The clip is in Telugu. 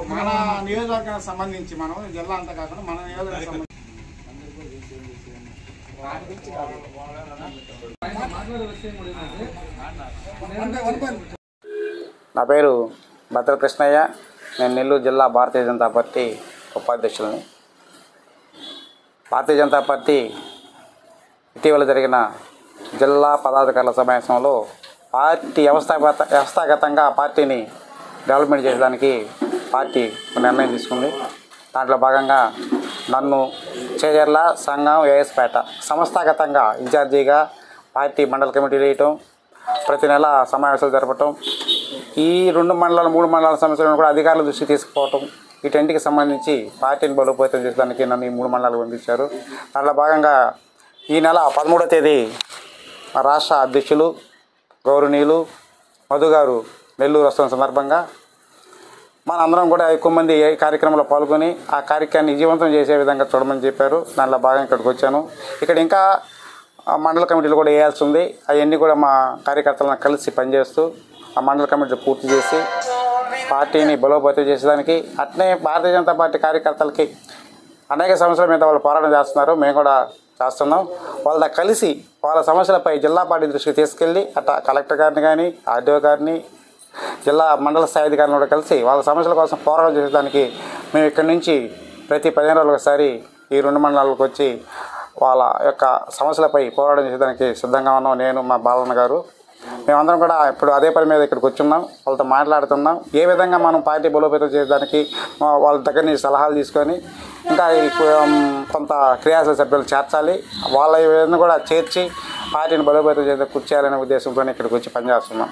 మన నియోజకవర్గానికి సంబంధించి మనం జిల్లా అంతా కాకుండా మన నియోజకవర్గానికి నా పేరు బత్తల కృష్ణయ్య. నేను నెల్లూరు జిల్లా భారతీయ జనతా పార్టీ ఉపాధ్యక్షులని. భారతీయ జనతా పార్టీ ఇటీవల జరిగిన జిల్లా పదాధికారుల సమావేశంలో పార్టీ వ్యవస్థాగతంగా పార్టీని డెవలప్మెంట్ చేయడానికి పార్టీ నిర్ణయం తీసుకుంది. దాంట్లో భాగంగా నన్ను చేజర్ల సంఘం ఏఎస్పేట సంస్థాగతంగా ఇన్ఛార్జిగా పార్టీ మండల కమిటీలు వేయటం, ప్రతి నెల సమావేశాలు జరపటం, ఈ 2 మండలాలు 3 మండలాల సమస్యలను కూడా అధికారుల దృష్టికి తీసుకుపోవటం, వీటన్నిటికి సంబంధించి పార్టీని బలోపేతం చేయడానికి నన్ను ఈ 3 మండలాలు పంపించారు. దాంట్లో భాగంగా ఈ నెల 13వ తేదీ రాష్ట్ర అధ్యక్షులు గౌరవనీయులు మధు గారు నెల్లూరు వస్తున్న సందర్భంగా మనందరం కూడా ఎక్కువ మంది ఈ కార్యక్రమంలో పాల్గొని ఆ కార్యక్రమాన్ని విజయవంతం చేసే విధంగా చూడమని చెప్పారు. దానిలో భాగంగా ఇక్కడికి వచ్చాను. ఇక్కడ ఇంకా మండల కమిటీలు కూడా వేయాల్సి ఉంది. అవన్నీ కూడా మా కార్యకర్తలను కలిసి పనిచేస్తూ ఆ మండల కమిటీలు పూర్తి చేసి పార్టీని బలోపేతం చేసేదానికి, అట్నే భారతీయ జనతా పార్టీ కార్యకర్తలకి అనేక సమస్యల మీద వాళ్ళు పోరాటం చేస్తున్నారు, మేము కూడా చేస్తున్నాం. వాళ్ళ కలిసి వాళ్ళ సమస్యలపై జిల్లా పార్టీ దృష్టికి తీసుకెళ్ళి అట్లా కలెక్టర్ గారిని కానీ ఆర్డీఓ గారిని జిల్లా మండల స్థాయి అధికారులను కూడా కలిసి వాళ్ళ సమస్యల కోసం పోరాటం చేసేదానికి మేము ఇక్కడి నుంచి ప్రతి 15 రోజులకు ఒకసారి ఈ 2 మండలాలకు వచ్చి వాళ్ళ యొక్క సమస్యలపై పోరాటం చేసేదానికి సిద్ధంగా ఉన్నాం. నేను మా బాలన్న గారు మేమందరం కూడా ఇప్పుడు అదే పని మీద ఇక్కడికి వచ్చున్నాం. వాళ్ళతో మాట్లాడుతున్నాం. ఏ విధంగా మనం పార్టీ బలోపేతం చేయడానికి వాళ్ళ దగ్గర నుంచి సలహాలు తీసుకొని ఇంకా కొంత క్రియాశీల సభ్యులు చేర్చాలి, వాళ్ళ విధంగా కూడా చేర్చి పార్టీని బలోపేతం చేసే కృషి చేయాలనే ఉద్దేశంతో ఇక్కడికి వచ్చి పనిచేస్తున్నాం.